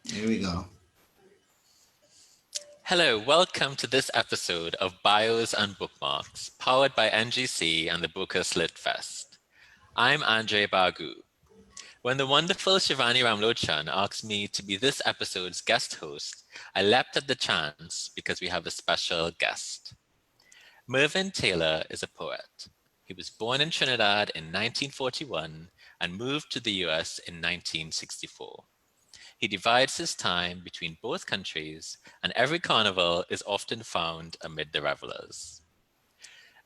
Here we go. Hello, welcome to this episode of Bios and Bookmarks, powered by NGC and the Bocas Lit Fest. I'm Andre Bagoo. When the wonderful Shivani Ramlochan asked me to be this episode's guest host, I leapt at the chance because we have a special guest. Mervyn Taylor is a poet. He was born in Trinidad in 1941 and moved to the US in 1964. He divides his time between both countries, and every carnival is often found amid the revelers.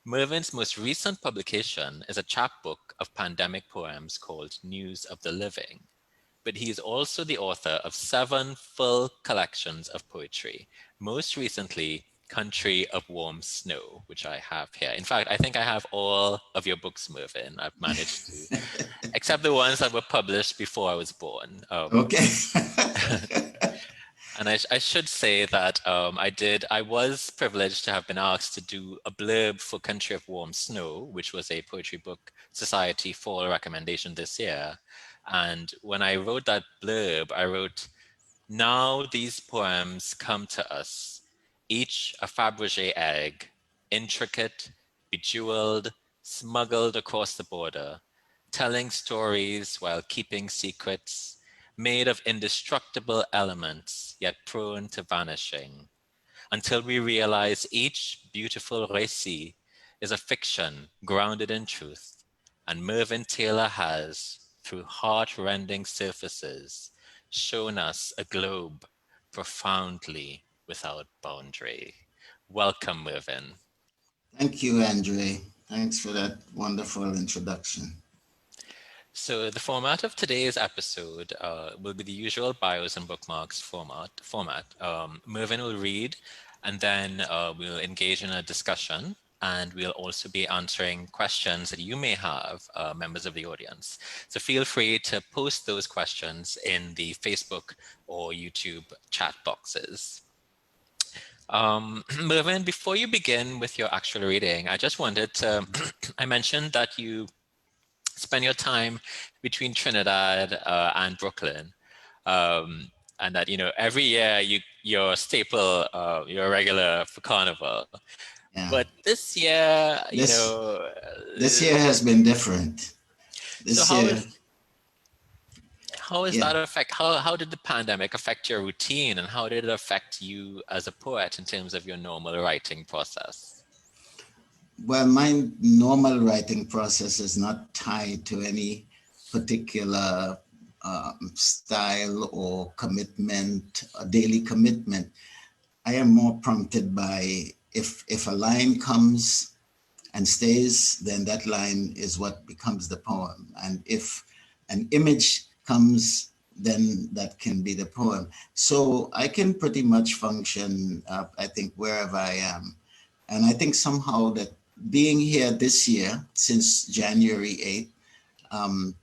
Mervyn's most recent publication is a chapbook of pandemic poems called News of the Living, but he is also the author of 7 full collections of poetry, most recently Country of Warm Snow, which I have here. In fact, I think I have all of your books, Mervyn. I've managed to, except the ones that were published before I was born. Okay. And I should say that I was privileged to have been asked to do a blurb for Country of Warm Snow, which was a Poetry Book Society fall recommendation this year. And when I wrote that blurb, I wrote, "Now these poems come to us, each a Fabergé egg, intricate, bejeweled, smuggled across the border, telling stories while keeping secrets, made of indestructible elements, yet prone to vanishing, until we realize each beautiful récit is a fiction grounded in truth, and Mervyn Taylor has, through heart-rending surfaces, shown us a globe profoundly without boundary." Welcome, Mervyn. Thank you, Andre. Thanks for that wonderful introduction. So the format of today's episode will be the usual bios and bookmarks format. Mervyn will read, and then we'll engage in a discussion, and we'll also be answering questions that you may have, members of the audience. So feel free to post those questions in the Facebook or YouTube chat boxes. Mervyn, before you begin with your actual reading, I just wanted to, I mentioned that you spend your time between Trinidad and Brooklyn, and that every year you're a staple, you're a regular for Carnival. Yeah. But this year, this year has been different. This so year, how is yeah. that affect? How did the pandemic affect your routine, and how did it affect you as a poet in terms of your normal writing process? Well, my normal writing process is not tied to any particular style or commitment, a daily commitment. I am more prompted by if a line comes and stays, then that line is what becomes the poem. And if an image comes, then that can be the poem. So I can pretty much function, I think, wherever I am. And I think somehow that being here this year, since January 8th,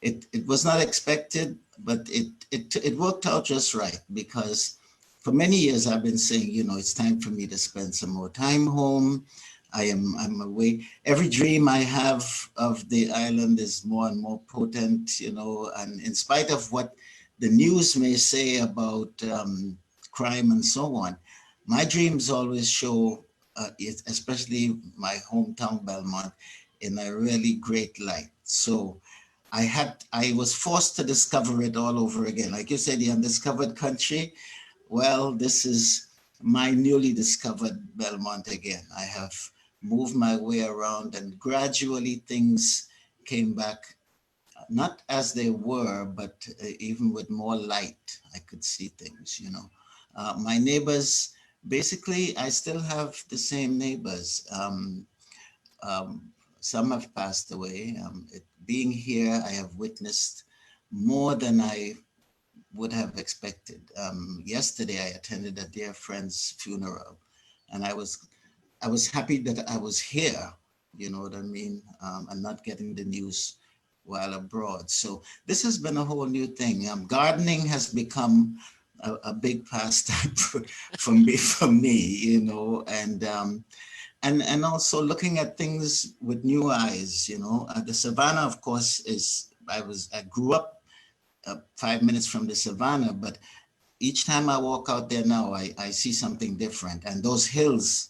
it was not expected, but it worked out just right, because for many years I've been saying, it's time for me to spend some more time home. I'm away. Every dream I have of the island is more and more potent, and in spite of what the news may say about crime and so on, my dreams always show, especially my hometown Belmont, in a really great light. So I was forced to discover it all over again. Like you said, the undiscovered country. Well, this is my newly discovered Belmont again. I have moved my way around, and gradually things came back, not as they were, but even with more light, I could see things, my neighbors, basically, I still have the same neighbors. Some have passed away. Being here, I have witnessed more than I would have expected. Yesterday, I attended a dear friend's funeral, and I was happy that I was here, you know what I mean, and not getting the news while abroad. So this has been a whole new thing. Gardening has become a big pastime for me, and also looking at things with new eyes. The savannah, of course, I grew up 5 minutes from the savannah, but each time I walk out there now, I see something different. And those hills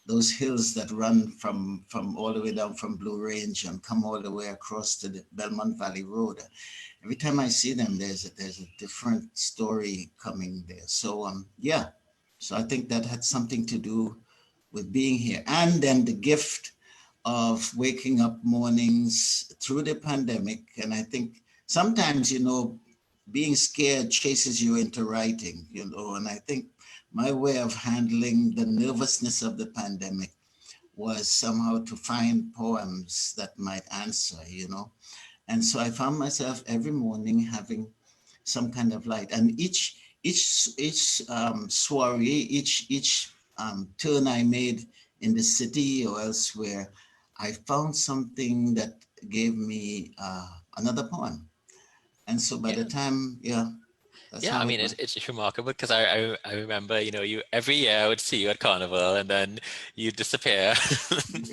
that run from all the way down from Blue Range and come all the way across to the Belmont Valley Road. Every time I see them, there's a different story coming there. So yeah, so I think that had something to do with being here. And then the gift of waking up mornings through the pandemic. And I think sometimes, being scared chases you into writing, and I think my way of handling the nervousness of the pandemic was somehow to find poems that might answer. And so I found myself every morning having some kind of light. And each soiree, each turn I made in the city or elsewhere, I found something that gave me another poem. And so by the Yeah. time, yeah, that's Yeah, I how mean, it went. it's remarkable because I remember, you every year I would see you at Carnival and then you disappear.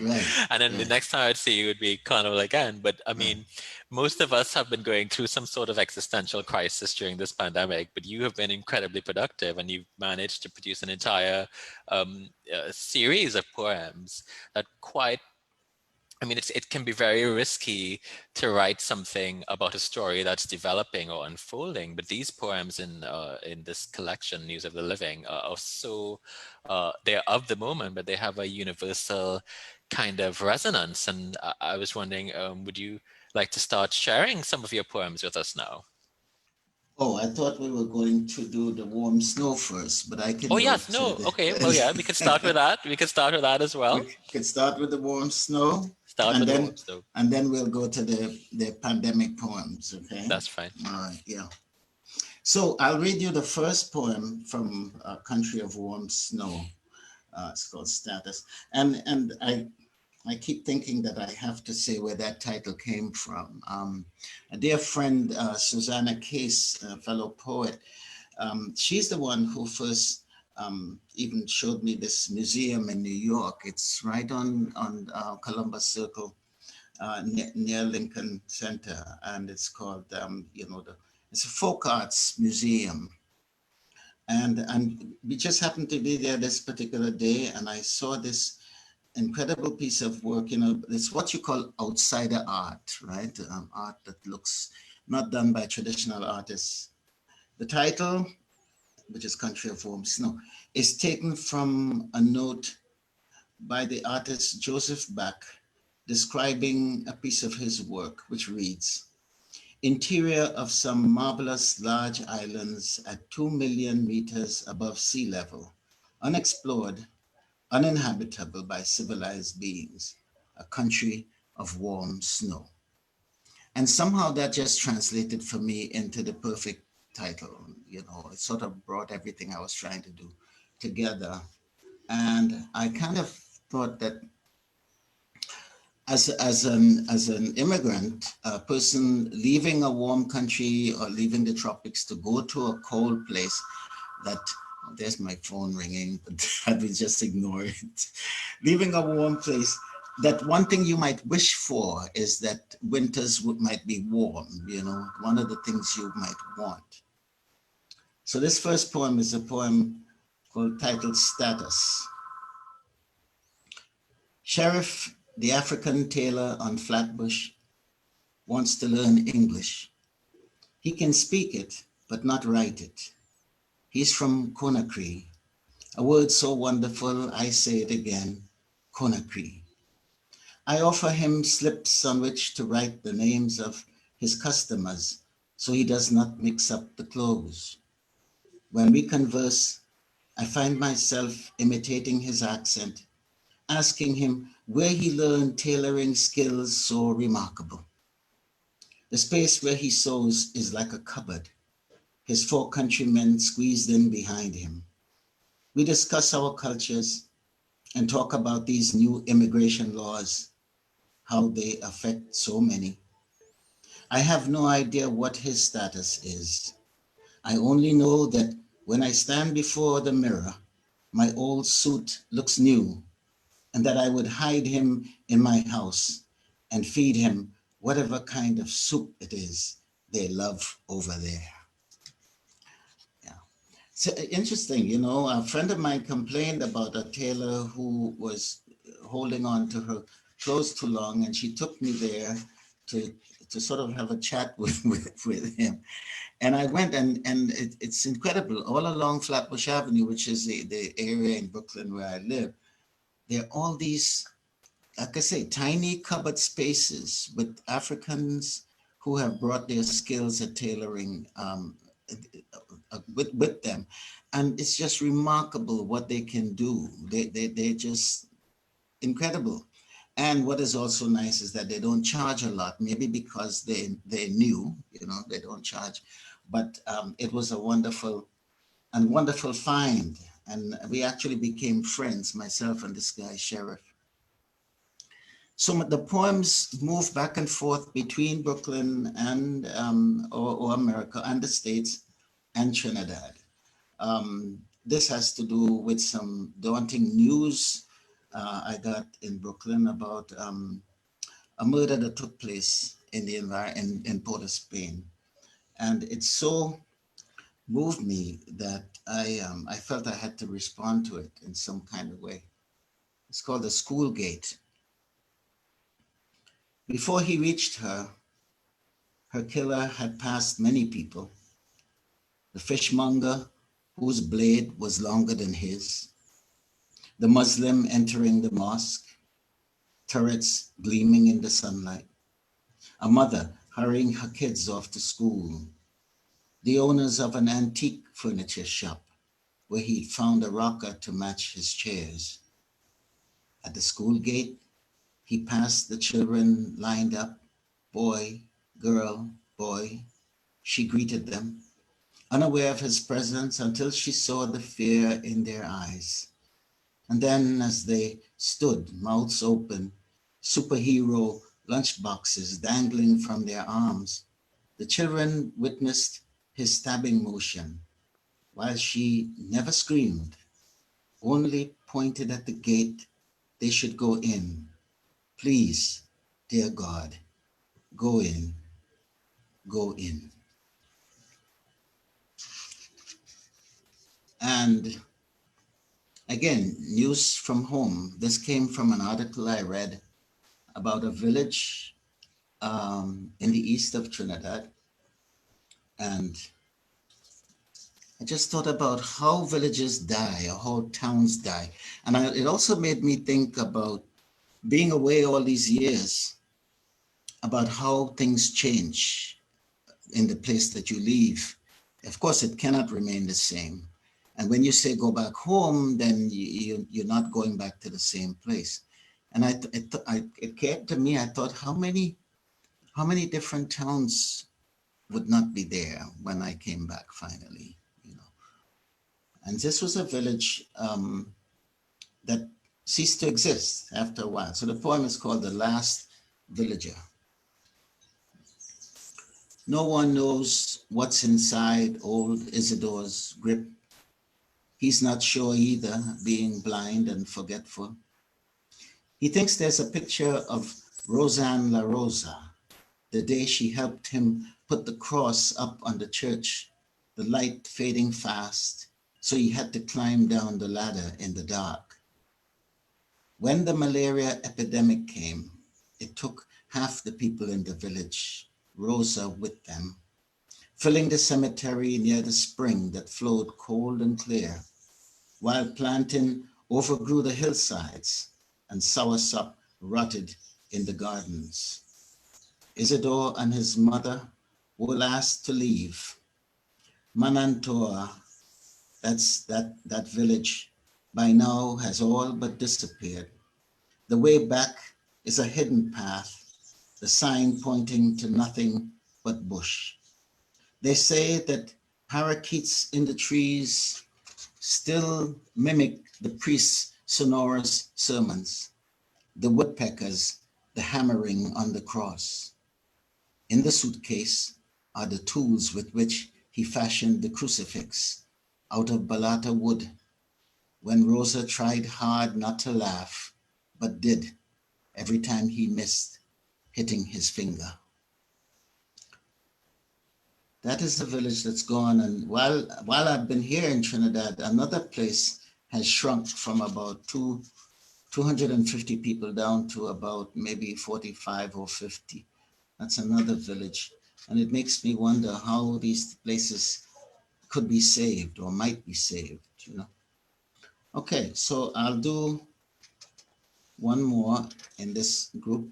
Right, And then the right, next time I'd see you would be Carnival again. But I right. mean, most of us have been going through some sort of existential crisis during this pandemic, but you have been incredibly productive and you've managed to produce an entire series of poems that quite I mean, it can be very risky to write something about a story that's developing or unfolding. But these poems in this collection, News of the Living, are so they're of the moment, but they have a universal kind of resonance. And I was wondering, would you like to start sharing some of your poems with us now? Oh, I thought we were going to do the warm snow first, but I can Oh go yes, to no, okay, well yeah, we could start with that. We could start with that as well. we could start with the warm snow, Start and with the then warm stove. we'll go to the pandemic poems. Okay. That's fine. All right. Yeah. So I'll read you the first poem from Country of Warm Snow. It's called Status, and I keep thinking that I have to say where that title came from. A dear friend, Susanna Case, a fellow poet, she's the one who first even showed me this museum in New York. It's right on Columbus Circle, near Lincoln Center, and it's called it's a folk arts museum. And we just happened to be there this particular day, and I saw this incredible piece of work. It's what you call outsider art, right? Art that looks not done by traditional artists. The title, which is Country of Warm Snow, is taken from a note by the artist Joseph Bach describing a piece of his work, which reads, interior of some marvelous large islands at 2 million meters above sea level, unexplored, uninhabitable by civilized beings, a country of warm snow. And somehow that just translated for me into the perfect title. It sort of brought everything I was trying to do together. And I kind of thought that as an immigrant, a person leaving a warm country or leaving the tropics to go to a cold place, that there's my phone ringing, but I will just ignore it. Leaving a warm place, that one thing you might wish for is that winters might be warm, one of the things you might want. So this first poem is a poem titled Status. Sheriff, the African tailor on Flatbush, wants to learn English. He can speak it, but not write it. He's from Conakry, a word so wonderful, I say it again, Conakry. I offer him slips on which to write the names of his customers so he does not mix up the clothes. When we converse, I find myself imitating his accent, asking him where he learned tailoring skills so remarkable. The space where he sews is like a cupboard, his 4 countrymen squeezed in behind him. We discuss our cultures and talk about these new immigration laws, how they affect so many. I have no idea what his status is. I only know that when I stand before the mirror, my old suit looks new, and that I would hide him in my house and feed him whatever kind of soup it is they love over there. Yeah. So interesting, you know, a friend of mine complained about a tailor who was holding on to her clothes too long, and she took me there to to sort of have a chat with him. And I went, and it's incredible. All along Flatbush Avenue, which is the area in Brooklyn where I live, there are all these, like I say, tiny cupboard spaces with Africans who have brought their skills at tailoring with them. And it's just remarkable what they can do. They're just incredible. And what is also nice is that they don't charge a lot, maybe because they're new, you know, they don't charge. But it was a wonderful find. And we actually became friends, myself and this guy, Sheriff. So the poems move back and forth between Brooklyn and or America and the States and Trinidad. This has to do with some daunting news I got in Brooklyn about a murder that took place in the in Port of Spain, and it so moved me that I felt I had to respond to it in some kind of way. It's called the School Gate. Before he reached her, her killer had passed many people. The fishmonger, whose blade was longer than his, the Muslim entering the mosque, turrets gleaming in the sunlight, a mother hurrying her kids off to school, the owners of an antique furniture shop where he'd found a rocker to match his chairs. At the school gate, he passed the children lined up, boy, girl, boy. She greeted them, unaware of his presence until she saw the fear in their eyes. And then, as they stood, mouths open, superhero lunchboxes dangling from their arms, the children witnessed his stabbing motion, while she never screamed, only pointed at the gate they should go in. Please, dear God, go in, go in. And again, news from home. This came from an article I read about a village in the east of Trinidad. And I just thought about how villages die or how towns die. And it also made me think about being away all these years, about how things change in the place that you leave. Of course, it cannot remain the same. And when you say go back home, then you're not going back to the same place. And it came to me, I thought, how many different towns would not be there when I came back finally, you know. And this was a village that ceased to exist after a while. So the poem is called The Last Villager. No one knows what's inside old Isidore's grip. He's not sure either, being blind and forgetful. He thinks there's a picture of Rosanne La Rosa, the day she helped him put the cross up on the church, the light fading fast, so he had to climb down the ladder in the dark. When the malaria epidemic came, it took half the people in the village, Rosa with them, filling the cemetery near the spring that flowed cold and clear, while plantain overgrew the hillsides and soursop rotted in the gardens. Isidore and his mother were last to leave. Manantoa, that village, by now has all but disappeared. The way back is a hidden path, the sign pointing to nothing but bush. They say that parakeets in the trees still mimic the priest's sonorous sermons, the woodpeckers, the hammering on the cross. In the suitcase are the tools with which he fashioned the crucifix out of balata wood when Rosa tried hard not to laugh, but did every time he missed, hitting his finger. That is the village that's gone. And while I've been here in Trinidad, another place has shrunk from about 250 people down to about maybe 45 or 50. That's another village. And it makes me wonder how these places could be saved or might be saved, you know. Okay, so I'll do one more in this group.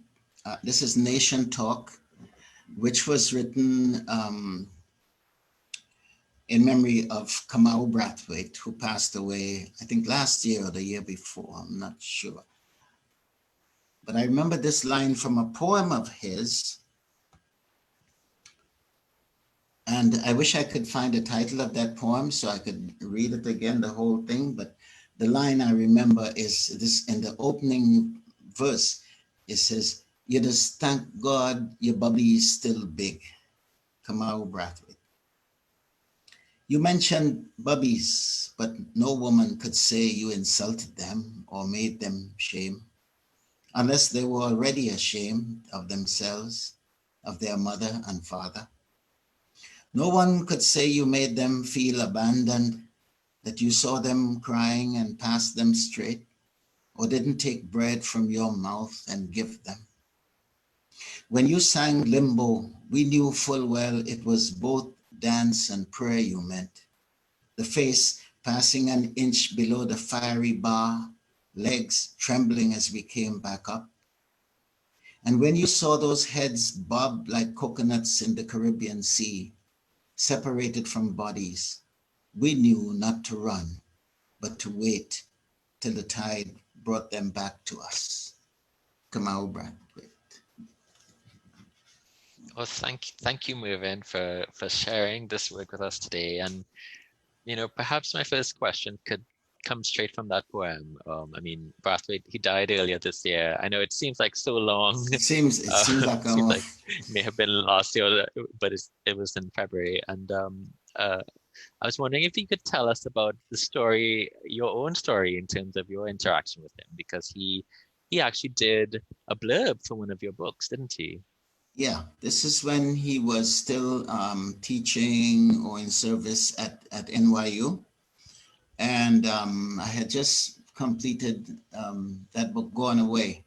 This is Nation Talk, which was written in memory of Kamau Brathwaite, who passed away, I think last year or the year before, I'm not sure. But I remember this line from a poem of his, and I wish I could find the title of that poem so I could read it again, the whole thing, but the line I remember is this in the opening verse. It says, "You just thank God your bubby is still big." Kamau Brathwaite. You mentioned bubbies, but no woman could say you insulted them or made them shame, unless they were already ashamed of themselves, of their mother and father. No one could say you made them feel abandoned, that you saw them crying and passed them straight, or didn't take bread from your mouth and give them. When you sang Limbo, we knew full well it was both dance and prayer you meant. The face passing an inch below the fiery bar, legs trembling as we came back up. And when you saw those heads bob like coconuts in the Caribbean Sea, separated from bodies, we knew not to run, but to wait till the tide brought them back to us. Kamau Brathwaite. Well, thank you, Mervyn, for sharing this work with us today. And perhaps my first question could come straight from that poem. I mean, Brathwaite, he died earlier this year. I know it seems like so long. It seems like seems like it may have been last year, but it was in February. And I was wondering if you could tell us about the story, your own story, in terms of your interaction with him, because he actually did a blurb for one of your books, didn't he? Yeah, this is when he was still teaching or in service at NYU. And I had just completed that book, Gone Away.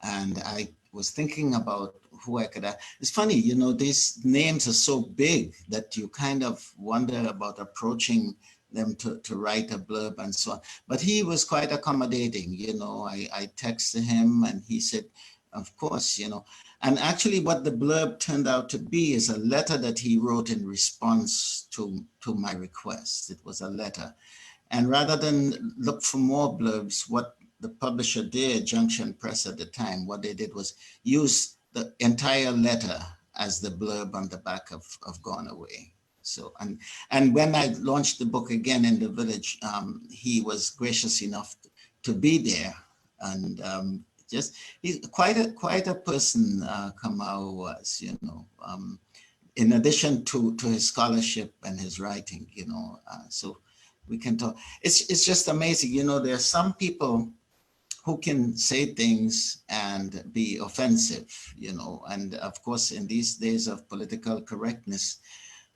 And I was thinking about who I could ask. It's funny, these names are so big that you kind of wonder about approaching them to write a blurb and so on. But he was quite accommodating, I texted him and he said, of course, And actually what the blurb turned out to be is a letter that he wrote in response to my request. It was a letter. And rather than look for more blurbs, what the publisher did, Junction Press at the time, what they did was use the entire letter as the blurb on the back of Gone Away. So, and when I launched the book again in the village, he was gracious enough to be there. And he's quite a person, Kamau was, in addition to his scholarship and his writing, so we can talk. It's just amazing. There are some people who can say things and be offensive, and of course, in these days of political correctness,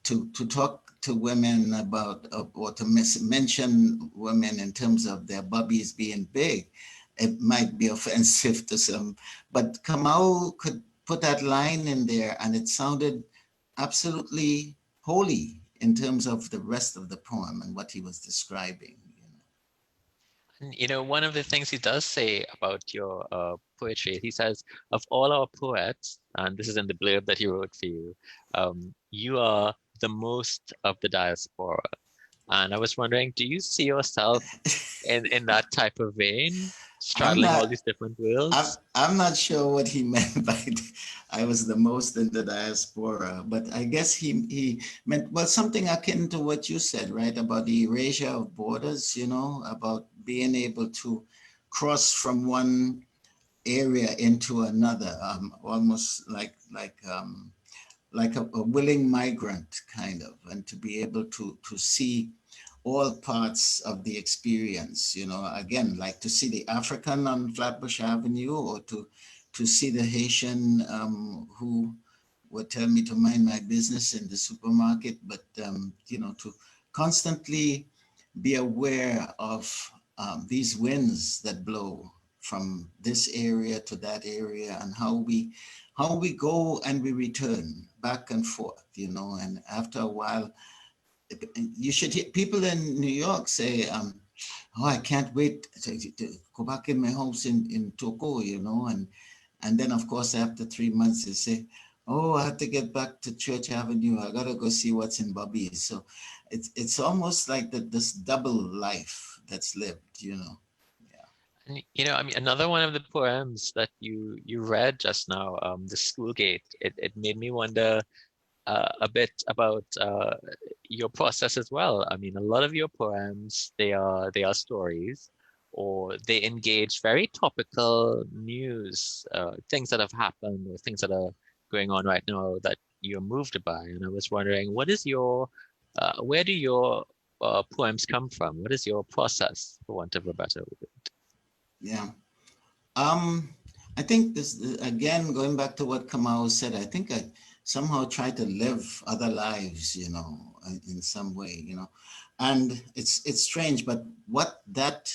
to talk to women about, or to mention women in terms of their bubbies being big, it might be offensive to some, but Kamau could put that line in there and it sounded absolutely holy in terms of the rest of the poem and what he was describing. One of the things he does say about your poetry, he says, of all our poets, and this is in the blurb that he wrote for you, you are the most of the diaspora. And I was wondering, do you see yourself in that type of vein, straddling all these different worlds? I'm not sure what he meant by I was the most in the diaspora, but I guess he meant, well, something akin to what you said, right? About the erasure of borders, about being able to cross from one area into another, almost like a willing migrant kind of, and to be able to see all parts of the experience, again, like to see the African on Flatbush Avenue, or to see the Haitian who would tell me to mind my business in the supermarket, but to constantly be aware of these winds that blow from this area to that area, and how we go and we return back and forth, and after a while, you should hear people in New York say, oh, I can't wait to go back in my house in Toko, and then of course after 3 months they say, oh, I have to get back to Church Avenue. I gotta go see what's in Bobby's. So it's almost like this double life that's lived, Yeah. And I mean, another one of the poems that you read just now, The School Gate, it made me wonder a bit about your process as well. I mean, a lot of your poems, they are stories, or they engage very topical news, things that have happened or things that are going on right now that you're moved by. And I was wondering, where do your poems come from? What is your process, for want of a better word? Yeah. I think this, again, going back to what Kamau said, I think I somehow try to live other lives, in some way, and it's strange, but what that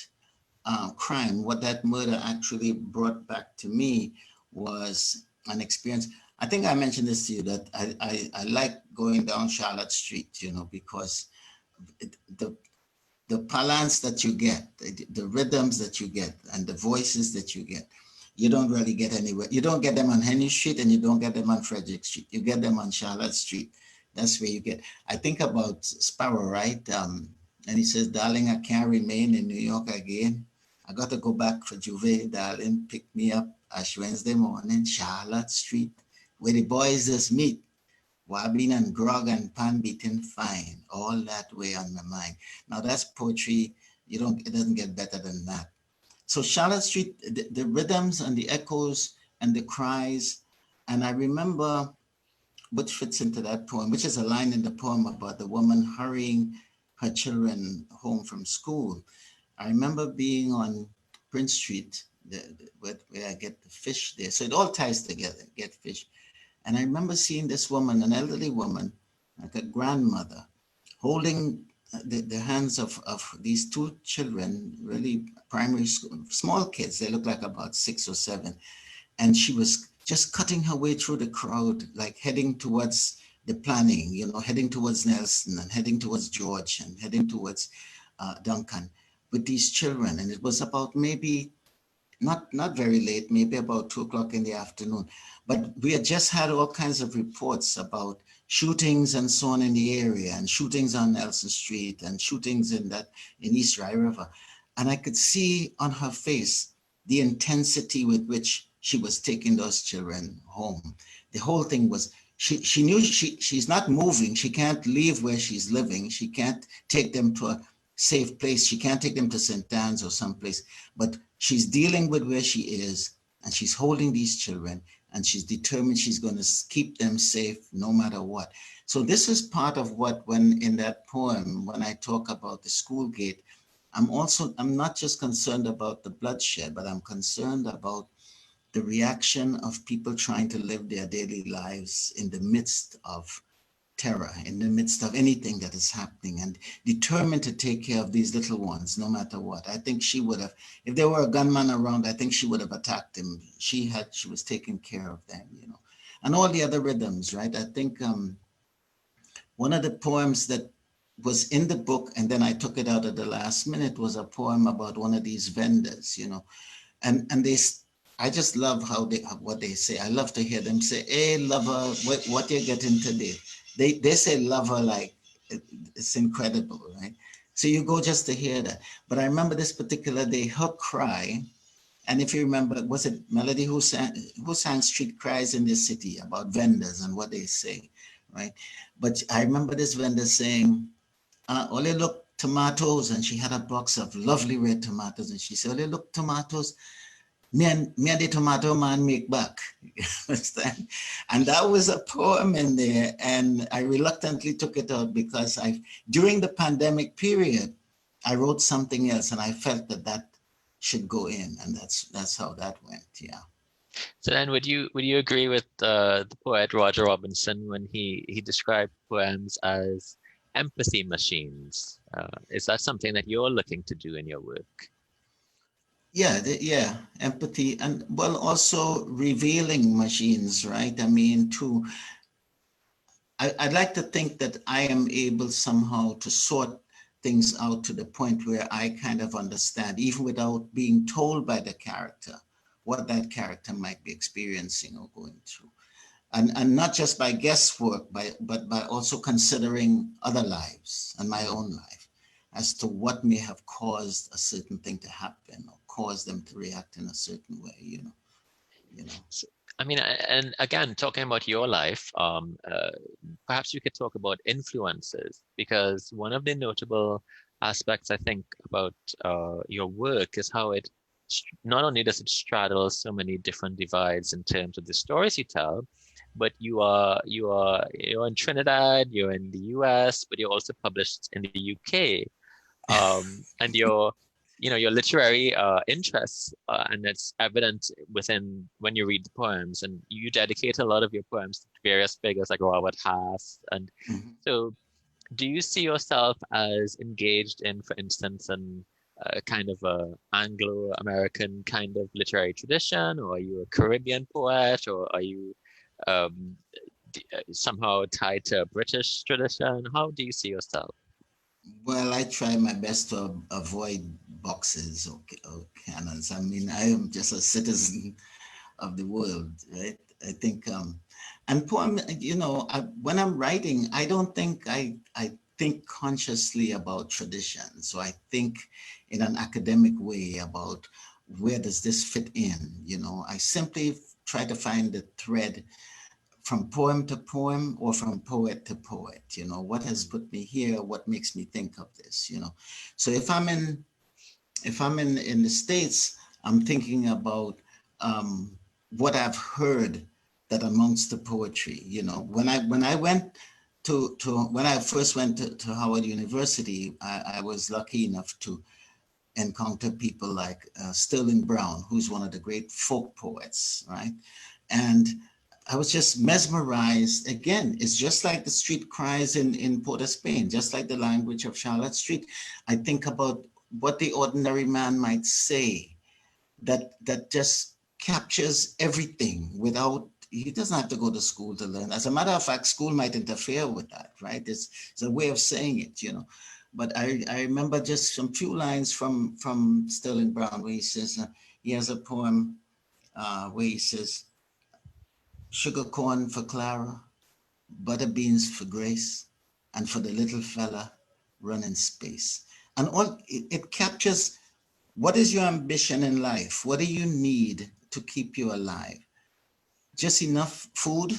crime, what that murder actually brought back to me was an experience. I think I mentioned this to you, that I like going down Charlotte Street, because the balance that you get, the rhythms that you get, and the voices that you get, you don't really get anywhere. You don't get them on Henry Street, and you don't get them on Frederick Street. You get them on Charlotte Street. That's where you get. I think about Sparrow, right? And he says, darling, I can't remain in New York again. I got to go back for Juve, darling. Pick me up Ash Wednesday morning, Charlotte Street, where the boys just meet. Wabbing and grog and pan beating fine, all that way on my mind. Now that's poetry. It doesn't get better than that. So Charlotte Street, the rhythms and the echoes and the cries. And I remember what fits into that poem, which is a line in the poem about the woman hurrying her children home from school. I remember being on Prince Street, where I get the fish there. So it all ties together, get fish. And I remember seeing this woman, an elderly woman, like a grandmother, holding the hands of these two children, really primary school, small kids. They look like about 6 or 7. And she was just cutting her way through the crowd, like heading towards the planning, heading towards Nelson and heading towards George and heading towards Duncan with these children. And it was about maybe not very late, maybe about 2 o'clock in the afternoon. But we had just had all kinds of reports about shootings and so on in the area, and shootings on Nelson Street, and shootings in East Rye River. And I could see on her face the intensity with which she was taking those children home. The whole thing was, she knew she's not moving. She can't leave where she's living. She can't take them to a safe place. She can't take them to St. Anne's or someplace, but she's dealing with where she is, and she's holding these children, and she's determined she's going to keep them safe no matter what. So this is part of what, when in that poem, when I talk about the school gate, I'm not just concerned about the bloodshed, but I'm concerned about the reaction of people trying to live their daily lives in the midst of terror, in the midst of anything that is happening, and determined to take care of these little ones no matter what. I think she would have, if there were a gunman around, I think she would have attacked him. She was taking care of them, and all the other rhythms, right? I think one of the poems that was in the book, and then I took it out at the last minute, was a poem about one of these vendors, and I just love what they say. I love to hear them say, "Hey, lover, what you getting today?" They say lover like it's incredible, right? So you go just to hear that. But I remember this particular day, her cry, and if you remember, was it Melody who sang Street Cries in this City about vendors and what they say, right? But I remember this vendor saying, "Only look tomatoes," and she had a box of lovely red tomatoes, and she said, "Only look tomatoes. Me and the tomato man make back." You understand? And that was a poem in there, and I reluctantly took it out because during the pandemic period, I wrote something else, and I felt that should go in, and that's how that went. Yeah. So then, would you agree with the poet Roger Robinson when he described poems as empathy machines? Is that something that you're looking to do in your work? Yeah, yeah, empathy and well, also revealing machines, right? I mean, I'd like to think that I am able somehow to sort things out to the point where I kind of understand, even without being told by the character, what that character might be experiencing or going through. And not just by guesswork, but by also considering other lives and my own life as to what may have caused a certain thing to happen or caused them to react in a certain way, you know. So, I mean, and again, talking about your life, perhaps you could talk about influences, because one of the notable aspects I think about your work is how it not only does it straddle so many different divides in terms of the stories you tell, but you're in Trinidad, you're in the US, but you're also published in the UK, and your literary interests, and it's evident within when you read the poems, and you dedicate a lot of your poems to various figures like Robert Hass. And Mhm. so, do you see yourself as engaged in, for instance, an kind of a Anglo-American kind of literary tradition, or are you a Caribbean poet, or are you um, somehow tied to a British tradition? How do you see yourself? Well, I try my best to avoid boxes or canons. I mean, I am just a citizen of the world, right? I think, and poem, when I'm writing, I don't think I think consciously about tradition. So I think in an academic way about where does this fit in, I simply try to find the thread from poem to poem or from poet to poet, what has put me here, what makes me think of this, So if I'm in the States, I'm thinking about what I've heard that amongst the poetry. When I went when I first went to Howard University, I was lucky enough to encounter people like Sterling Brown, who's one of the great folk poets, right? And I was just mesmerized. Again, it's just like the street cries in Port of Spain, just like the language of Charlotte Street. I think about what the ordinary man might say that just captures everything without, he doesn't have to go to school to learn. As a matter of fact, school might interfere with that, right? It's a way of saying it. But I remember just some few lines from Sterling Brown where he says, he has a poem where he says, sugar corn for Clara, butter beans for Grace, and for the little fella running space. And all it captures, what is your ambition in life? What do you need to keep you alive? Just enough food,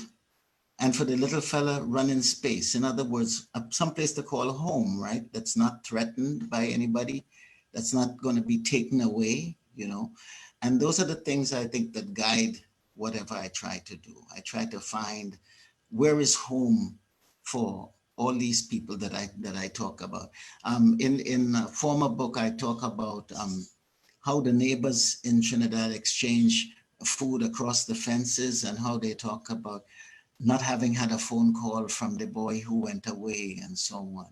and for the little fella running space. In other words, some place to call home, right? That's not threatened by anybody. That's not going to be taken away. And those are the things I think that guide whatever I try to do. I try to find where is home for all these people that I talk about. In a former book, I talk about how the neighbors in Trinidad exchange food across the fences and how they talk about not having had a phone call from the boy who went away and so on.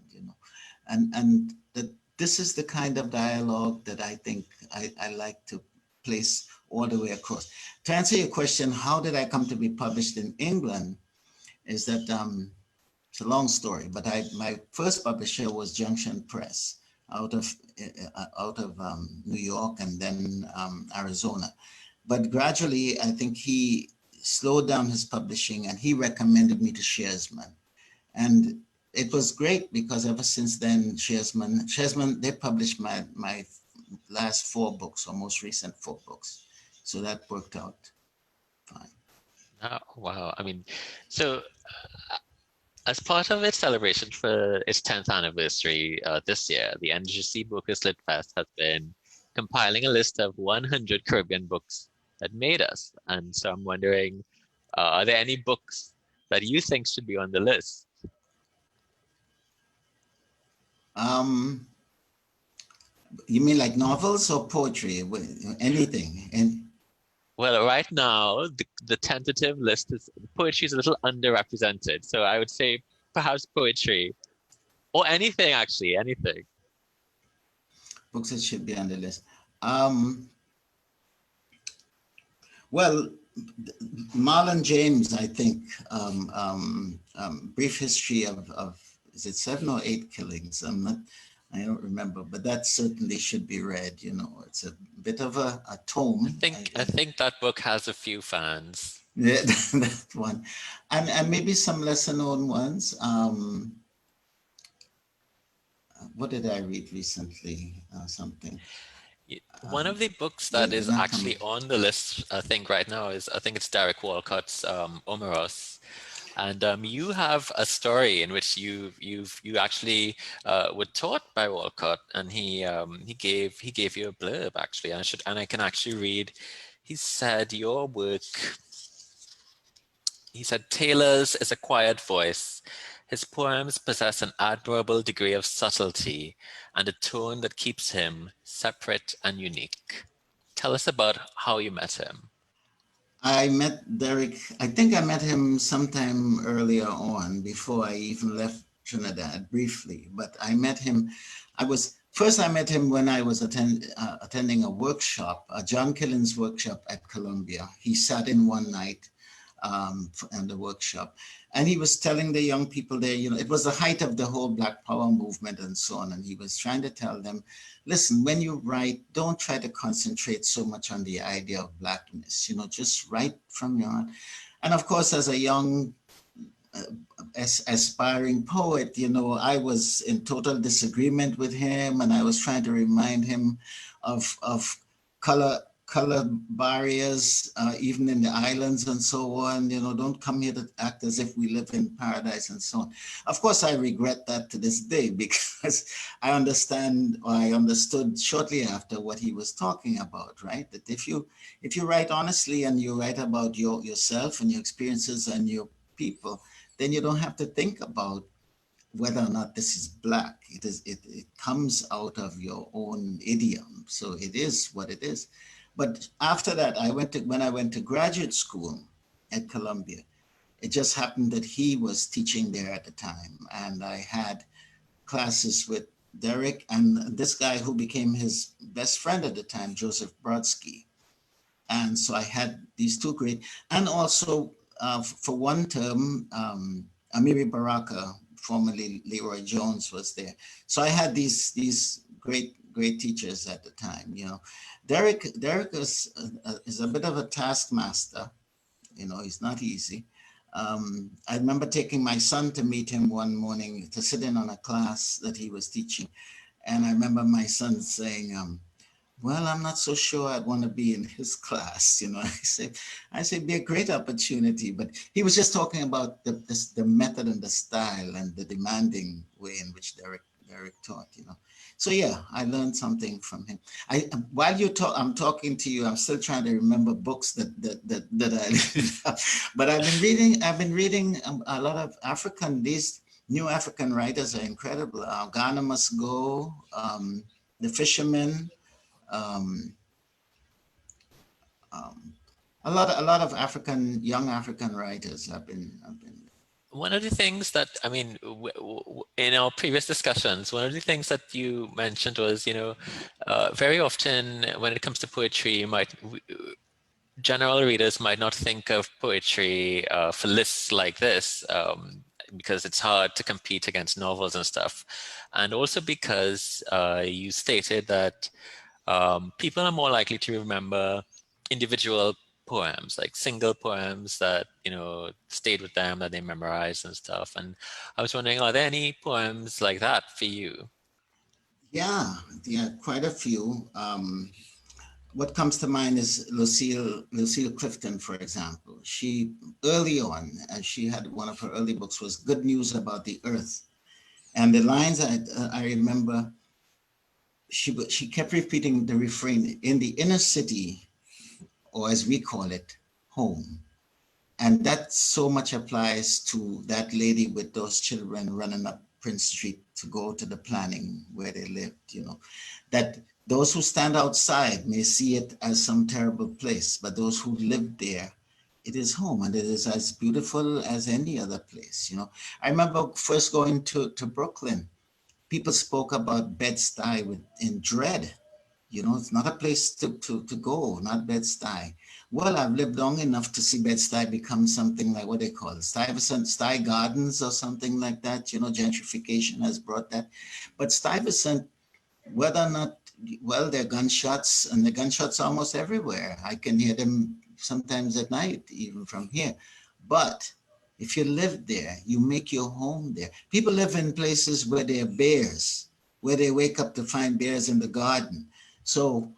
And that this is the kind of dialogue that I think I like to place all the way across. To answer your question, how did I come to be published in England? Is that it's a long story, but my first publisher was Junction Press out of New York and then Arizona. But gradually, I think he slowed down his publishing and he recommended me to Shearsman. And it was great because ever since then, Shearsman, they published my last four books or most recent four books. So that worked out fine. Oh, wow. I mean, so as part of its celebration for its 10th anniversary this year, the NGC Bocas Lit Fest has been compiling a list of 100 Caribbean books that made us. And so I'm wondering, are there any books that you think should be on the list? Um, you mean like novels or poetry? Anything? And Well, right now, the tentative list is poetry is a little underrepresented. So I would say perhaps poetry or anything, actually, anything. Books that should be on the list. Um, well, Marlon James, I think, brief history of, is it 7 or 8 killings? I don't remember, but that certainly should be read. You know, it's a bit of a tome. I think that book has a few fans. Yeah, that one, and maybe some lesser known ones. What did I read recently? Something. One of the books They're that is not coming. actually on the list, I think right now is I think it's Derek Walcott's Omeros. And you have a story in which you actually were taught by Walcott, and he gave you a blurb actually, and I can actually read. He said your work. He said Taylor's is a quiet voice. His poems possess an admirable degree of subtlety and a tone that keeps him separate and unique. Tell us about how you met him. I met Derek, I think I met him sometime earlier on before I even left Trinidad briefly, but I met him, I met him when I was attending a workshop, a John Killen's workshop at Columbia. He sat in one night and the workshop. And he was telling the young people there, you know, it was the height of the whole Black Power movement and so on. And he was trying to tell them, listen, when you write, don't try to concentrate so much on the idea of Blackness, you know, just write from your heart. And of course, as a young aspiring poet, you know, I was in total disagreement with him, and I was trying to remind him of color barriers, even in the islands and so on. You know, don't come here to act as if we live in paradise and so on. Of course, I regret that to this day because I understand, or I understood shortly after what he was talking about, right? That if you write honestly and you write about yourself and your experiences and your people, then you don't have to think about whether or not this is black. It comes out of your own idiom. So it is what it is. But after that, when I went to graduate school at Columbia, it just happened that he was teaching there at the time. And I had classes with Derek and this guy who became his best friend at the time, Joseph Brodsky. And so I had these two great, and also for one term, Amiri Baraka, formerly Leroy Jones, was there. So I had these great teachers at the time. You know, Derek is a bit of a taskmaster. You know, he's not easy. I remember taking my son to meet him one morning to sit in on a class that he was teaching, and I remember my son saying, well, I'm not so sure I'd want to be in his class. You know, I say, be a great opportunity. But he was just talking about the method and the style and the demanding way in which Derek taught, you know. So yeah, I learned something from him. While I'm talking to you, I'm still trying to remember books that I, but I've been reading a lot of these new African writers are incredible. Ghana Must Go, The Fisherman, um, um, a lot of young African writers have been. One of the things that, I mean, in our previous discussions, one of the things that you mentioned was, you know, very often when it comes to poetry, general readers might not think of poetry for lists like this because it's hard to compete against novels and stuff. And also because you stated that people are more likely to remember individual poems, like single poems that, you know, stayed with them, that they memorized and stuff. And I was wondering, are there any poems like that for you? Yeah, quite a few. What comes to mind is Lucille Clifton, for example. She early on, as she had one of her early books was Good News About the Earth, and the lines I remember, she kept repeating the refrain, in the inner city, or as we call it, home. And that so much applies to that lady with those children running up Prince Street to go to the planning where they lived, you know, that Those who stand outside may see it as some terrible place, but those who live there, it is home, and it is as beautiful as any other place. I remember first going to Brooklyn. People spoke about Bed-Stuy in dread. It's not a place to go, not Bed-Stuy. Well, I've lived long enough to see Bed-Stuy become something like what they call it, Stuyvesant, Stuy Gardens or something like that. Gentrification has brought that. But Stuyvesant, whether or not, well, there are gunshots, and the gunshots almost everywhere. I can hear them sometimes at night, even from here. But if you live there, you make your home there. People live in places where there are bears, where they wake up to find bears in the garden. So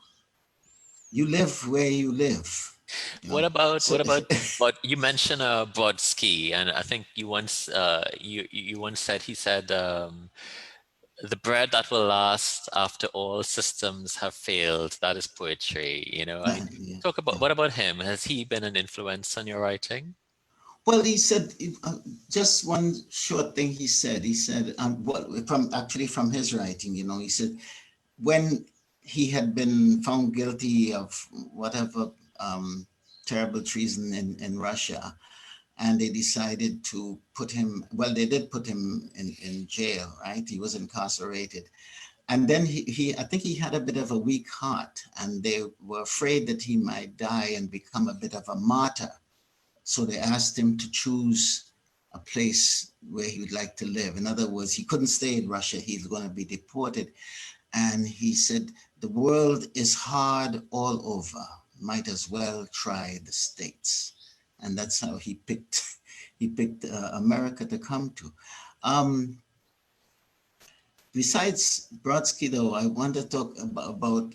you live where you live, What about So but you mentioned Brodsky, and I think you once you once said he said the bread that will last after all systems have failed, that is poetry. I mean, yeah, talk about yeah. what about him? Has he been an influence on your writing? Well, he said just one short thing. He said, well, from his writing, he said when he had been found guilty of whatever terrible treason in Russia, and they decided to put him, well, they did put him in jail, right? He was incarcerated. And then I think he had a bit of a weak heart, and they were afraid that he might die and become a bit of a martyr. So they asked him to choose a place where he would like to live. In other words, he couldn't stay in Russia. He's going to be deported. And he said, the world is hard all over. Might as well try the States. And that's how he picked America to come to. Besides Brodsky, though, I want to talk about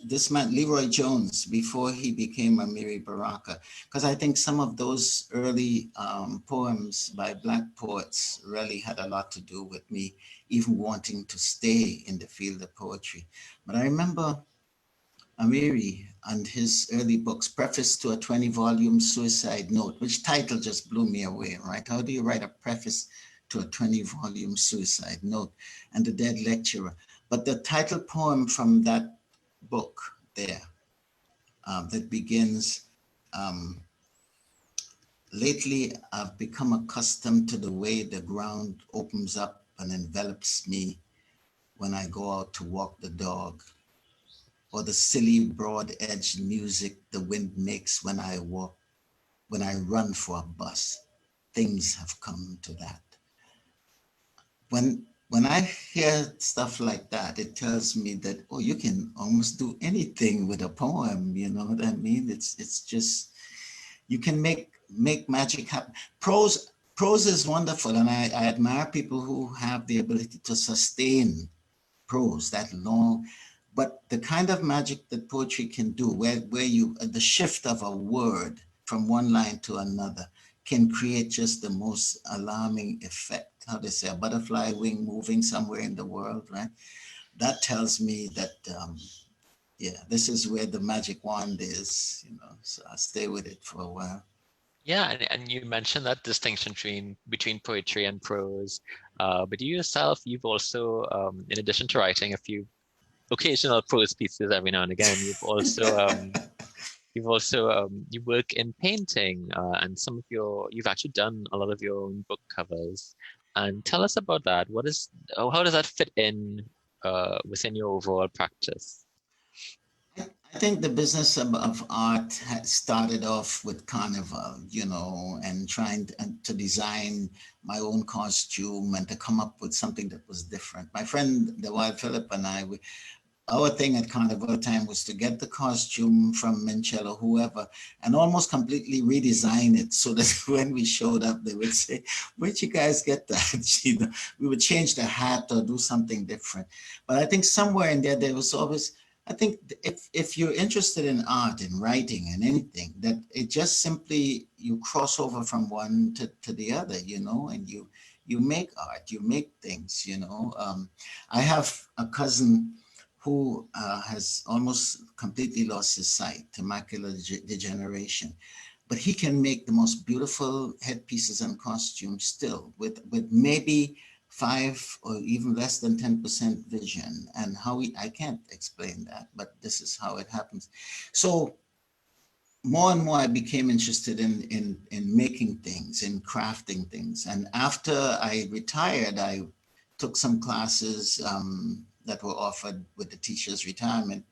this man, Leroy Jones, before he became Amiri Baraka, because I think some of those early poems by Black poets really had a lot to do with me, even wanting to stay in the field of poetry. But I remember Amiri and his early books, preface to a 20-volume suicide note, which title just blew me away, right? How do you write a preface to a 20-volume suicide note? And The Dead Lecturer. But the title poem from that book there that begins, lately I've become accustomed to the way the ground opens up and envelops me when I go out to walk the dog, or the silly broad-edged music the wind makes when I run for a bus. Things have come to that. When I hear stuff like that, it tells me that, oh, you can almost do anything with a poem, you know what I mean? It's just, you can make magic happen. Prose is wonderful, and I admire people who have the ability to sustain prose that long. But the kind of magic that poetry can do, where you, the shift of a word from one line to another can create just the most alarming effect. How they say, a butterfly wing moving somewhere in the world, right? That tells me that, yeah, this is where the magic wand is, so I'll stay with it for a while. Yeah, and you mentioned that distinction between poetry and prose, but you yourself, you've also, in addition to writing a few occasional prose pieces every now and again, you work in painting, and you've actually done a lot of your own book covers. And tell us about that. How does that fit in within your overall practice? I think the business of art had started off with Carnival, and trying to design my own costume and to come up with something that was different. My friend, the Wild Philip, and I, our thing at Carnival time was to get the costume from Minchell or whoever and almost completely redesign it so that when we showed up, they would say, where'd you guys get that? We would change the hat or do something different. But I think somewhere in there was always, I think if you're interested in art and writing and anything, that it just simply, you cross over from one to the other, and you make art, you make things, I have a cousin who has almost completely lost his sight to macular degeneration. But he can make the most beautiful headpieces and costumes still with maybe 5 or even less than 10% vision. And I can't explain that, but this is how it happens. So more and more I became interested in making things, in crafting things. And after I retired, I took some classes that were offered with the teacher's retirement.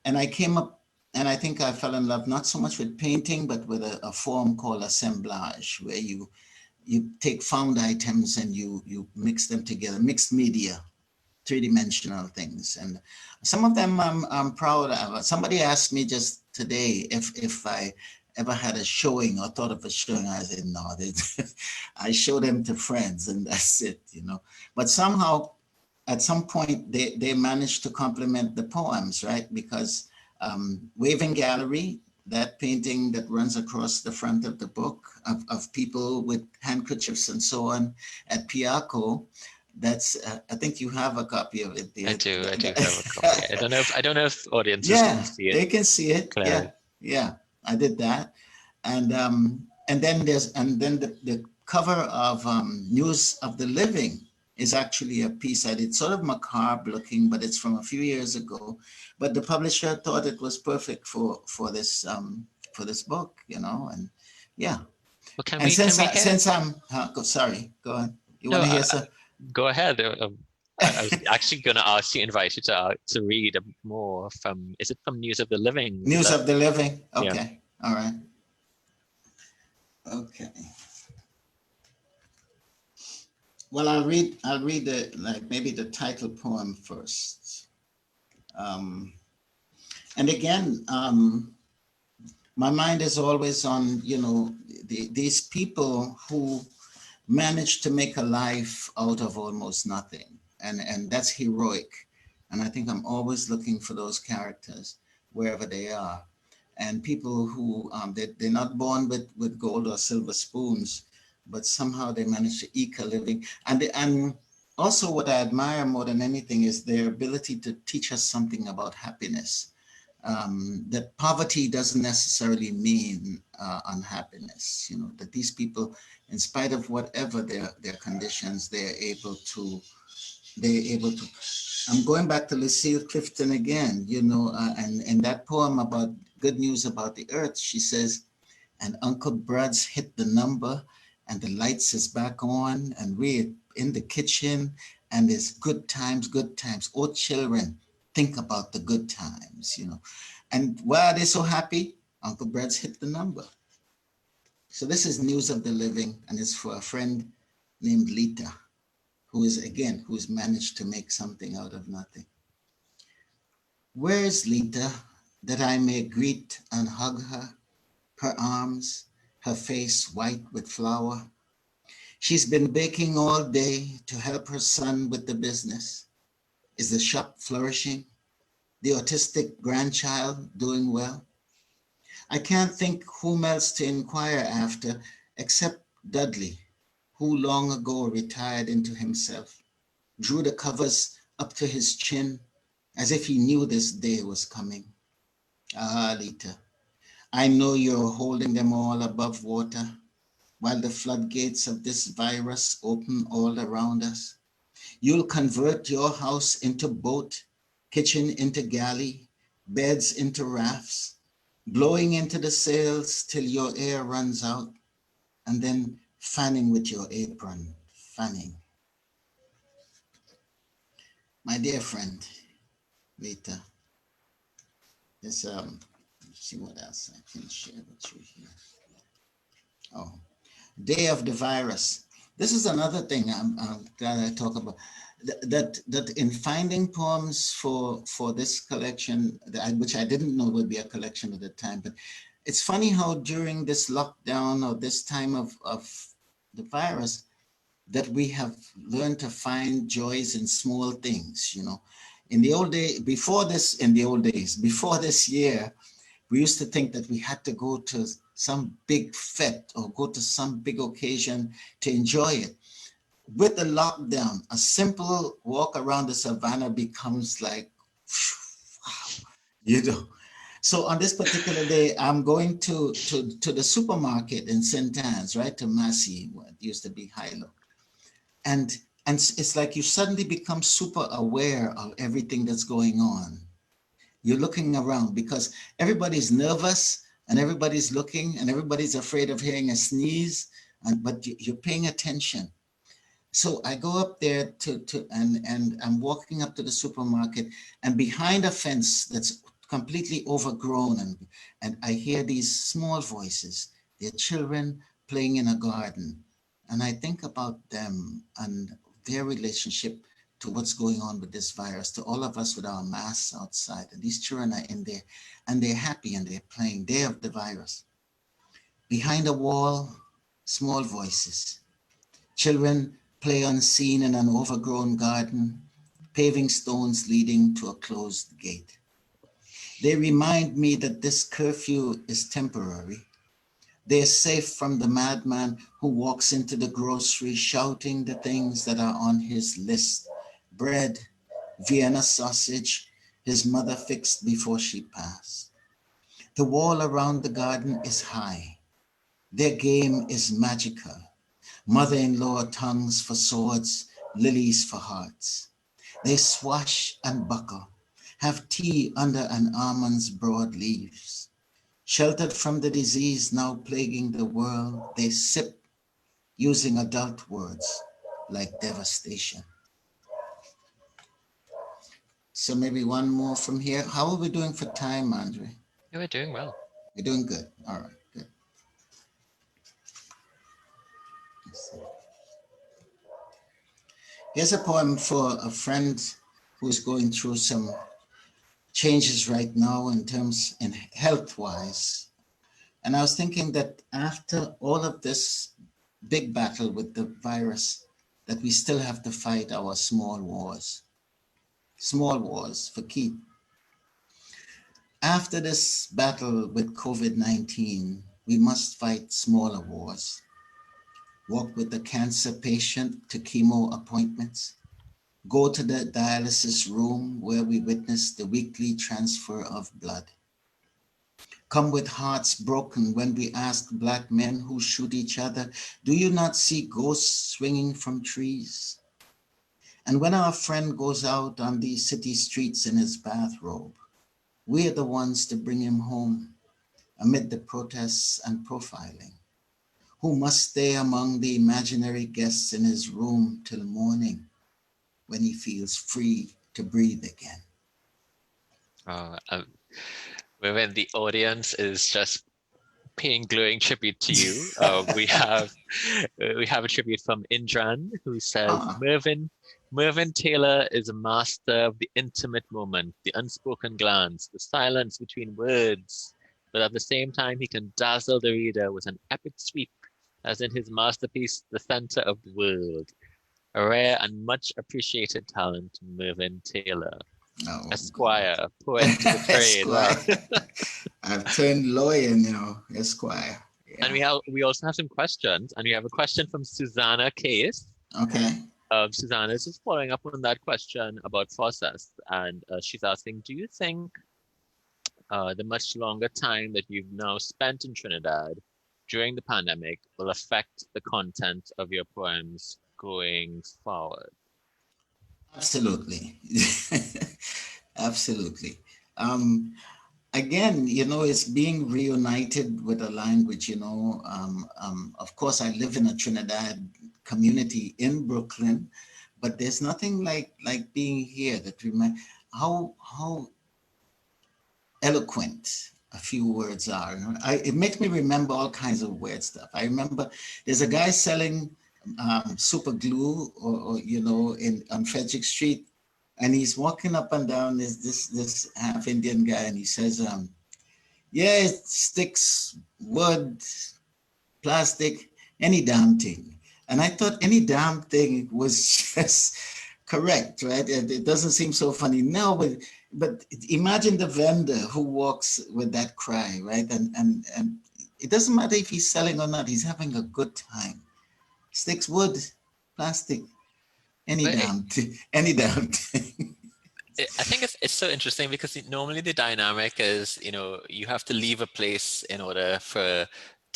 And I came up, and I think I fell in love not so much with painting, but with a form called assemblage, where you take found items and you mix them together, mixed media, three-dimensional things. And some of them I'm proud of. Somebody asked me just today if I ever had a showing or thought of a showing. I said, no, I show them to friends and that's it, you know. But somehow, at some point, they managed to complement the poems, right? Because Waving Gallery, that painting that runs across the front of the book of people with handkerchiefs and so on at Piaco, that's I think you have a copy of it there. I do have a copy. I don't know if audiences can see it. They can see it. Clearly. Yeah. I did that. And then the cover of News of the Living is actually a piece I did, sort of macabre looking, but it's from a few years ago. But the publisher thought it was perfect for this book, you know, and yeah. Well, can and we hear? Sorry, go ahead. You No, want to hear some? Go ahead. I was actually going to invite you to read more from. Is it from News of the Living? News of the Living. Okay. Yeah. All right. Okay. Well, I'll read maybe the title poem first. And again, my mind is always on, you know, these people who managed to make a life out of almost nothing. And that's heroic. And I think I'm always looking for those characters wherever they are. And people who, they're not born with gold or silver spoons, but somehow they manage to eke a living. And also what I admire more than anything is their ability to teach us something about happiness. That poverty doesn't necessarily mean unhappiness, you know, that these people, in spite of whatever their conditions, they're able to, I'm going back to Lucille Clifton again, you know, and in that poem about Good News About the Earth, she says, and Uncle Brad's hit the number and the lights is back on and we're in the kitchen and there's good times. Oh, children, think about the good times, you know. And why are they so happy? Uncle Brad's hit the number. So this is News of the Living, and it's for a friend named Lita, who's managed to make something out of nothing. Where is Lita, that I may greet and hug her, her arms, her face white with flour? She's been baking all day to help her son with the business. Is the shop flourishing? The autistic grandchild doing well? I can't think whom else to inquire after except Dudley, who long ago retired into himself, drew the covers up to his chin as if he knew this day was coming. Ah, Lita, I know you're holding them all above water while the floodgates of this virus open all around us. You'll convert your house into boat, kitchen into galley, beds into rafts, blowing into the sails till your air runs out, and then fanning with your apron, fanning. My dear friend, Lita, let's see what else I can share with you here. Oh, Day of the Virus. This is another thing I'm glad I talk about. That in finding poems for this collection, which I didn't know would be a collection at the time, but it's funny how during this lockdown or this time of the virus, that we have learned to find joys in small things, you know. Before this year, we used to think that we had to go to some big fete or go to some big occasion to enjoy it. With the lockdown, a simple walk around the savannah becomes like, wow, you know. So on this particular day, I'm going to the supermarket in St. Anne's, right, to Massey, what used to be Hilo. And And it's like you suddenly become super aware of everything that's going on. You're looking around because everybody's nervous and everybody's looking and everybody's afraid of hearing a sneeze, but you're paying attention. So I go up there and I'm walking up to the supermarket, and behind a fence that's completely overgrown, and I hear these small voices. They're children playing in a garden. And I think about them and their relationship to what's going on with this virus, to all of us with our masks outside. And these children are in there and they're happy and they're playing. They have the virus. Behind a wall, small voices. Children play unseen in an overgrown garden, paving stones leading to a closed gate. They remind me that this curfew is temporary. They're safe from the madman who walks into the grocery shouting the things that are on his list. Bread, Vienna sausage, his mother fixed before she passed. The wall around the garden is high. Their game is magical. Mother-in-law tongues for swords, lilies for hearts. They swash and buckle, have tea under an almond's broad leaves. Sheltered from the disease now plaguing the world, they sip using adult words like devastation. So maybe one more from here. How are we doing for time, Andre? You were doing well. We're doing good. All right, good. Here's a poem for a friend who's going through some changes right now in health-wise. And I was thinking that after all of this big battle with the virus, that we still have to fight our small wars for keep. After this battle with COVID-19, we must fight smaller wars. Walk with the cancer patient to chemo appointments. Go to the dialysis room where we witness the weekly transfer of blood. Come with hearts broken when we ask Black men who shoot each other, do you not see ghosts swinging from trees? And when our friend goes out on these city streets in his bathrobe, we're the ones to bring him home amid the protests and profiling, who must stay among the imaginary guests in his room till morning when he feels free to breathe again. When the audience is just paying glowing tribute to you, we have a tribute from Indran, who says, Mervyn Taylor is a master of the intimate moment, the unspoken glance, the silence between words, but at the same time he can dazzle the reader with an epic sweep, as in his masterpiece, The Center of the World. A rare and much appreciated talent, Mervyn Taylor. Oh, Esquire, poet to the trade. Esquire. I've turned lawyer now, Esquire. Yeah. And we also have some questions, and we have a question from Susanna Case. Okay. Susanna is just following up on that question about process, and she's asking, do you think the much longer time that you've now spent in Trinidad during the pandemic will affect the content of your poems going forward? Absolutely. Absolutely. Again, it's being reunited with a language, of course, I live in a Trinidad community in Brooklyn, but there's nothing like being here that reminds how eloquent a few words are. It makes me remember all kinds of weird stuff. I remember there's a guy selling super glue on Frederick Street, and he's walking up and down this half Indian guy, and he says, yeah, it sticks, wood, plastic, any damn thing. And I thought any damn thing was just correct, right? It doesn't seem so funny now, but imagine the vendor who walks with that cry, right? And it doesn't matter if he's selling or not, he's having a good time. Sticks, wood, plastic, any damn thing. I think it's so interesting because normally the dynamic is, you have to leave a place in order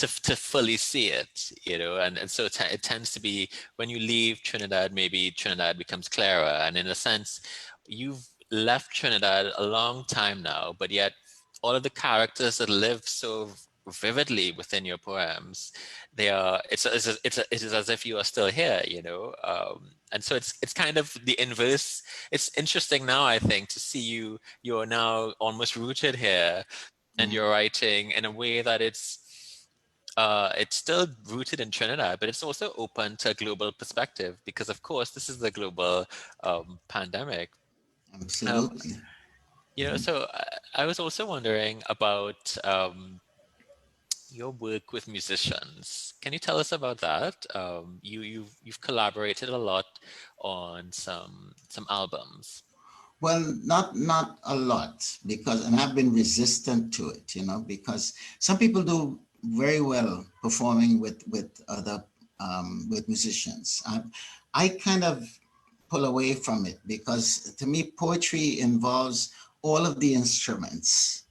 to fully see it, you know, and so it tends to be when you leave Trinidad, maybe Trinidad becomes clearer. And in a sense, you've left Trinidad a long time now, but yet all of the characters that live so vividly within your poems, they are it is as if you are still here, you know. And so it's kind of the inverse. It's interesting now, I think, to see you're now almost rooted here, and Mhm. you're writing in a way that it's still rooted in Trinidad, but it's also open to a global perspective because, of course, this is the global pandemic. Um, Absolutely. you know, so I was also wondering about your work with musicians. Can you tell us about that? You've collaborated a lot on some albums. Well, not a lot because, and I've been resistant to it, you know, because some people do very well performing with other with musicians. I kind of pull away from it because to me, poetry involves all of the instruments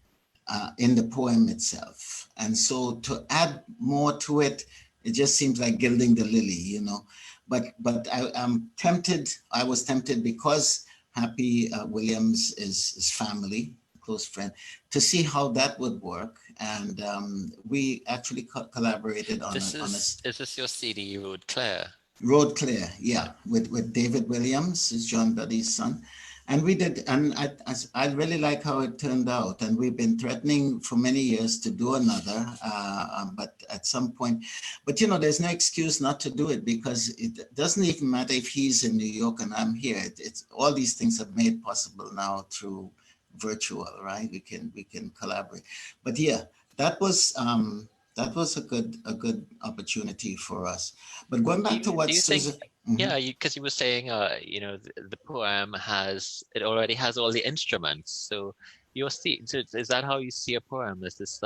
in the poem itself. And so to add more to it, it just seems like gilding the lily, you know. But I'm tempted, I was tempted because Happy Williams is family, close friend, to see how that would work. And we actually collaborated on This is this your CD, Road Claire? Road Clear, yeah, with David Williams, is John Buddy's son. And we did, and I really like how it turned out. And we've been threatening for many years to do another, but at some point, but you know, there's no excuse not to do it because it doesn't even matter if he's in New York and I'm here. It's all these things are made possible now through virtual, right? We can collaborate. But yeah, that was that was a good opportunity for us. But going back to what Do you think, Susan, mhm. yeah, because you were saying, you know, the poem it already has all the instruments. So so is that how you see a poem? Is this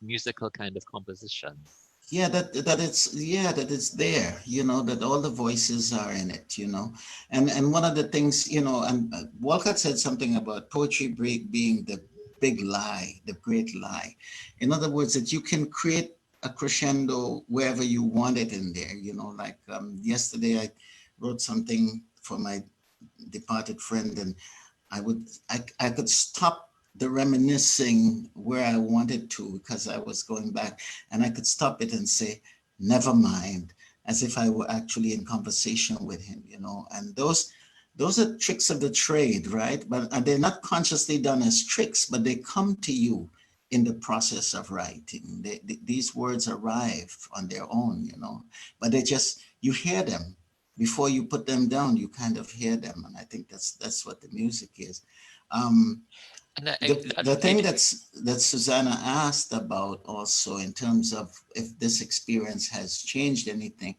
musical kind of composition? Yeah, that it's there, you know, that all the voices are in it, you know. And one of the things, you know, and Walcott said something about poetry being the big lie, the great lie. In other words, that you can create a crescendo wherever you want it in there, you know, like yesterday I wrote something for my departed friend, and I could stop the reminiscing where I wanted to because I was going back, and I could stop it and say, never mind, as if I were actually in conversation with him, you know. And those are tricks of the trade, right? But they're not consciously done as tricks, but they come to you in the process of writing. These words arrive on their own, you know, but they just, you hear them before you put them down, you kind of hear them. And I think that's what the music is. Um, And the thing that Susanna asked about also in terms of if this experience has changed anything,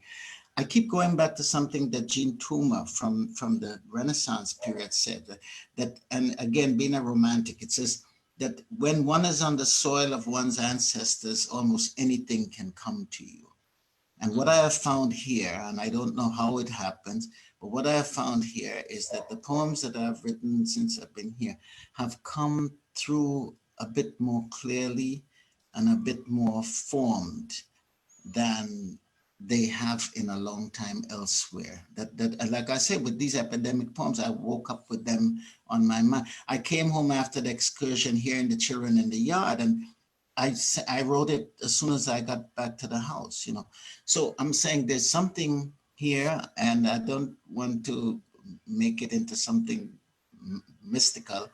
I keep going back to something that Jean Toomer from the Renaissance period said that, and again, being a romantic, it says that when one is on the soil of one's ancestors, almost anything can come to you. And what I have found here, and I don't know how it happens, but what I have found here is that the poems that I've written since I've been here have come through a bit more clearly and a bit more formed than they have in a long time elsewhere. That like I said, with these epidemic poems, I woke up with them on my mind. I came home after the excursion hearing the children in the yard, and I wrote it as soon as I got back to the house, you know. So I'm saying there's something here, and I don't want to make it into something mystical,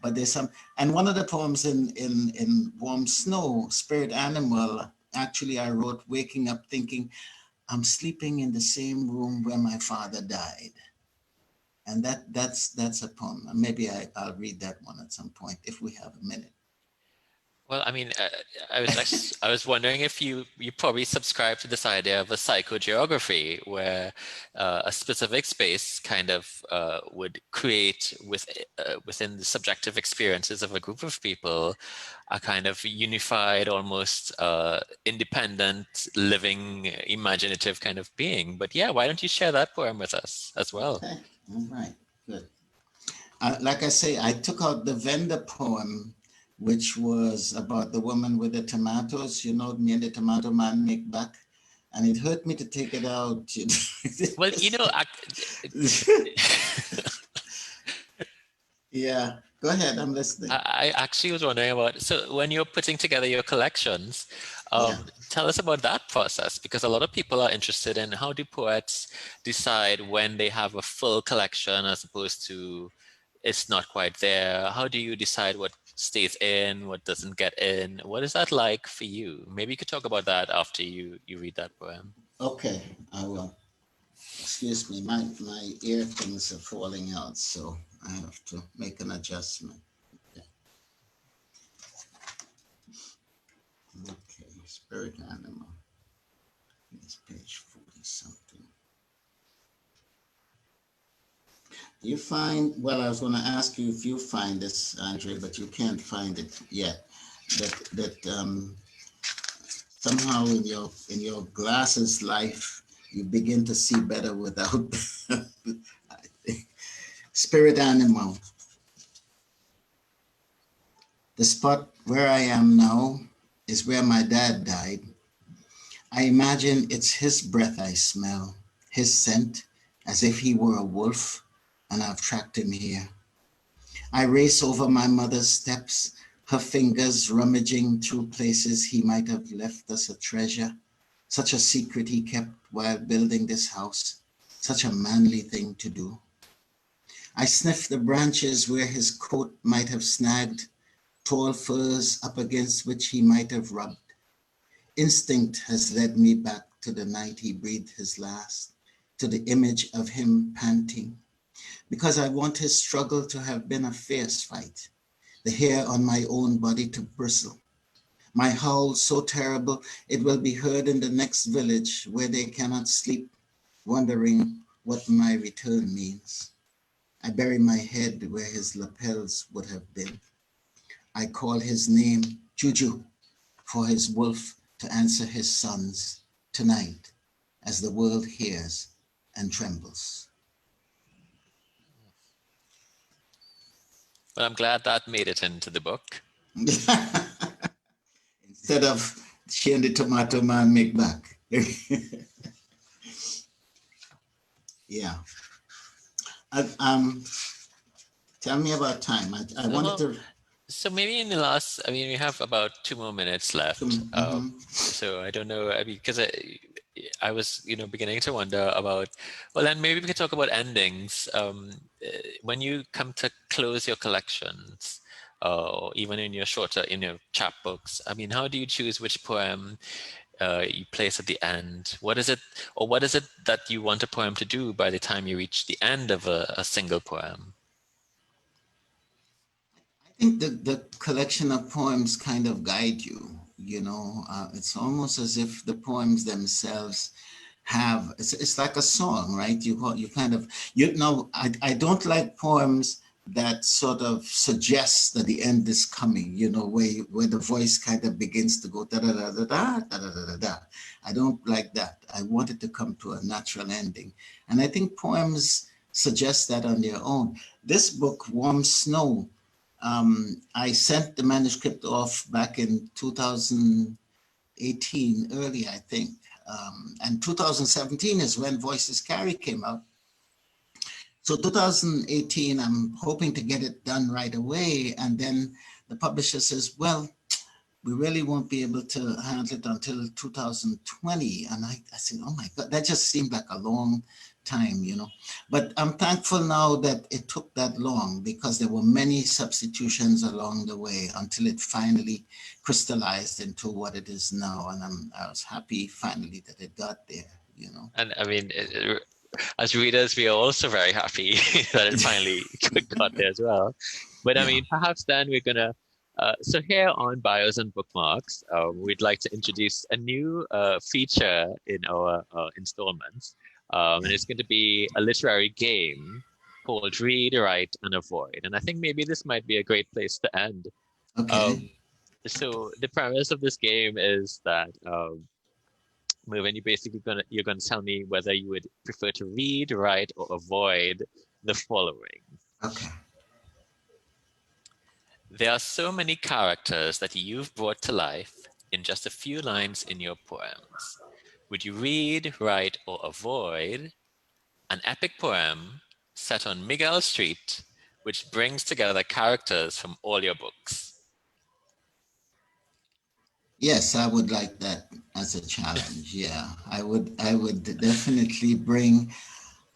but there's some. And one of the poems in Warm Snow, Spirit Animal, actually I wrote waking up thinking I'm sleeping in the same room where my father died. And that's a poem. Maybe I'll read that one at some point if we have a minute. Well, I mean, I was wondering if you probably subscribe to this idea of a psychogeography, where a specific space kind of would create within the subjective experiences of a group of people a kind of unified, almost independent, living, imaginative kind of being. But yeah, why don't you share that poem with us as well? Okay, all right, good. Like I say, I took out the vendor poem which was about the woman with the tomatoes. You know, me and the tomato man make back. And it hurt me to take it out. Well, Yeah, go ahead. I'm listening. I actually was wondering about, so when you're putting together your collections, Yeah. tell us about that process, because a lot of people are interested in how do poets decide when they have a full collection as opposed to it's not quite there. How do you decide what stays in, what doesn't get in? What is that like for you? Maybe you could talk about that after you read that poem. Okay, I will. Excuse me, my ear things are falling out, so I have to make an adjustment. Okay, spirit animal. It's page 40 something. You find, well, I was going to ask you if you find this, Andre, but you can't find it yet. That somehow in your glasses life, you begin to see better without spirit animal. The spot where I am now is where my dad died. I imagine it's his breath I smell, his scent, as if he were a wolf, and I've tracked him here. I race over my mother's steps, her fingers rummaging through places he might have left us a treasure, such a secret he kept while building this house, such a manly thing to do. I sniff the branches where his coat might have snagged, tall firs up against which he might have rubbed. Instinct has led me back to the night he breathed his last, to the image of him panting, because I want his struggle to have been a fierce fight, the hair on my own body to bristle. My howl so terrible it will be heard in the next village where they cannot sleep, wondering what my return means. I bury my head where his lapels would have been. I call his name Juju for his wolf to answer his sons tonight as the world hears and trembles. Well, I'm glad that made it into the book. Instead of she and the tomato man make back. Yeah. Tell me about time. I wanted to. So maybe in the last, I mean, we have about 2 more minutes left. So I don't know, I mean, because I was, beginning to wonder about, well, then maybe we could talk about endings. When you come to close your collections, even in your shorter, chapbooks, I mean, how do you choose which poem you place at the end? What is it that you want a poem to do by the time you reach the end of a single poem? I think the collection of poems kind of guide you, it's almost as if the poems themselves have, it's like a song, right? You kind of, I don't like poems that sort of suggests that the end is coming, where the voice kind of begins to go da da da da da da da da da da. I don't like that. I want it to come to a natural ending. And I think poems suggest that on their own. This book, Warm Snow, I sent the manuscript off back in 2018, early, I think. And 2017 is when Voices Carry came out. So 2018, I'm hoping to get it done right away. And then the publisher says, well, we really won't be able to handle it until 2020. And I said, oh my God, that just seemed like a long time, But I'm thankful now that it took that long because there were many substitutions along the way until it finally crystallized into what it is now. And I was happy finally that it got there, And I mean, as readers, we are also very happy that it finally got there as well. But I mean, perhaps then we're gonna, so here on Bios and Bookmarks, we'd like to introduce a new feature in our installments. And it's going to be a literary game called Read, Write, and Avoid. And I think maybe this might be a great place to end. Okay. So the premise of this game is that Mervyn, you're gonna tell me whether you would prefer to read, write, or avoid the following. Okay. There are so many characters that you've brought to life in just a few lines in your poems. Would you read, write, or avoid an epic poem set on Miguel Street, which brings together characters from all your books? Yes, I would like that as a challenge. Yeah, I would. I would definitely bring.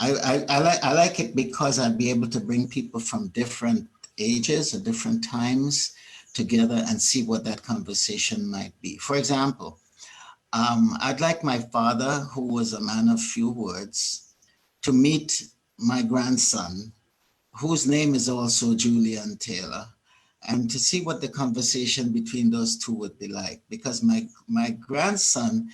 I like it because I'd be able to bring people from different ages or different times together and see what that conversation might be. For example, I'd like my father, who was a man of few words, to meet my grandson, whose name is also Julian Taylor, and to see what the conversation between those two would be like. Because my grandson,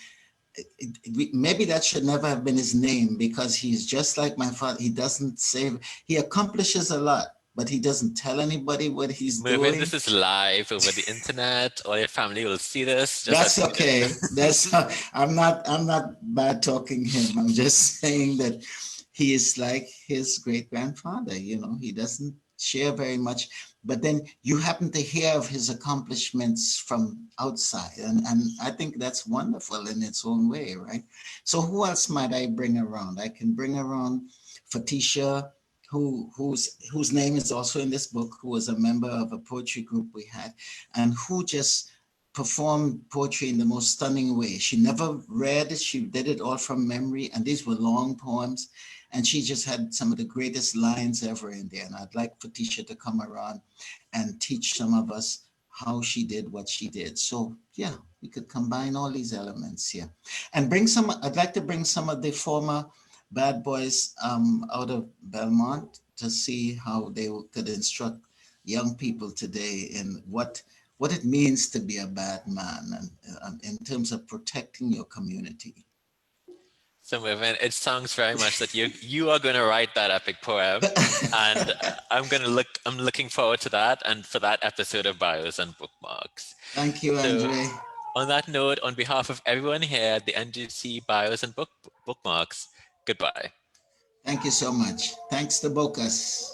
maybe that should never have been his name, because he's just like my father. He doesn't say, he accomplishes a lot, but he doesn't tell anybody what he's Mervyn, doing. this is live over the internet. All your family will see this. Just That's admit it. okay. I'm not bad talking him. I'm just saying that he is like his great grandfather, he doesn't share very much, but then you happen to hear of his accomplishments from outside. And I think that's wonderful in its own way, right? So who else might I bring around? I can bring around Fatisha, whose name is also in this book, who was a member of a poetry group we had, and who just performed poetry in the most stunning way. She never read it, she did it all from memory, and these were long poems, and she just had some of the greatest lines ever in there. And I'd like Fatisha to come around and teach some of us how she did what she did. So yeah, we could combine all these elements here and I'd like to bring some of the former bad boys out of Belmont to see how they could instruct young people today in what it means to be a bad man, and in terms of protecting your community. So Mervyn, it sounds very much that you are going to write that epic poem, and I'm looking forward to that and for that episode of Bios and Bookmarks. Thank you, So Andre. on that note, on behalf of everyone here at the NGC Bios and Bookmarks, goodbye. Thank you so much. Thanks to Bocas.